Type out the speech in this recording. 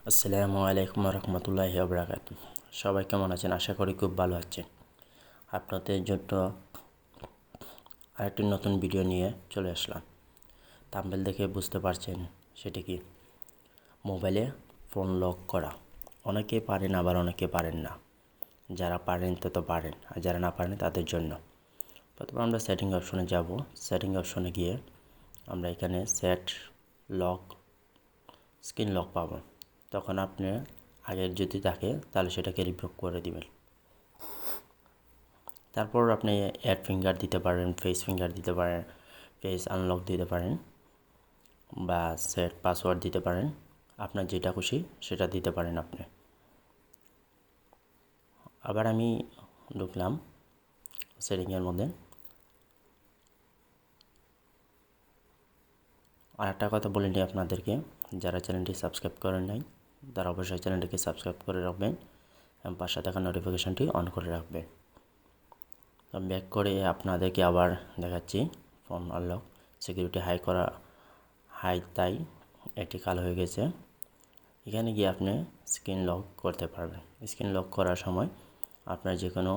আসসালামু আলাইকুম রহমতুল্লাহি ওয়া সবাই কেমন আছেন? আশা করি খুব ভালো আছেন। আপনাদের জন্য আরেকটি নতুন ভিডিও নিয়ে চলে আসলাম। থাম্বনেল দেখে বুঝতে পারছেন সেটি কি, মোবাইলে ফোন লক করা। অনেকে পারেন, আবার অনেকে পারেন না। যারা পারেন তো পারেন, আর যারা না পারেন তাদের জন্য প্রথমে আমরা সেটিং অপশনে যাব। সেটিং অপশনে গিয়ে আমরা এখানে সেট লক স্ক্রিন লক পাবো। তখন আপনি আগের যদি থাকে তাহলে সেটাকে রিমুভ করে দিবেন। তারপর আপনি অ্যাড ফিঙ্গার দিতে পারেন, ফেস ফিঙ্গার দিতে পারেন, ফেস আনলক দিতে পারেন, বা সেট পাসওয়ার্ড দিতে পারেন। আপনার যেটা খুশি সেটা দিতে পারেন আপনি। আবার আমি ঢুকলাম সেটিংয়ের মধ্যে। আর একটা কথা বলে নিই আপনাদেরকে, যারা চ্যানেলটি সাবস্ক্রাইব করেন নাই তারা অবশ্যই চ্যানেলটিকে সাবস্ক্রাইব করে রাখবেন এবং পাশে থাকা নোটিফিকেশনটি অন করে রাখবেন। ব্যাক করে আপনাদেরকে আবার দেখাচ্ছি ফোন আনলক সিকিউরিটি হাই তাই একটি কালো হয়ে গেছে। এখানে গিয়ে আপনি স্ক্রিন লক করতে পারবেন। স্ক্রিন লক করার সময় আপনার যে কোনো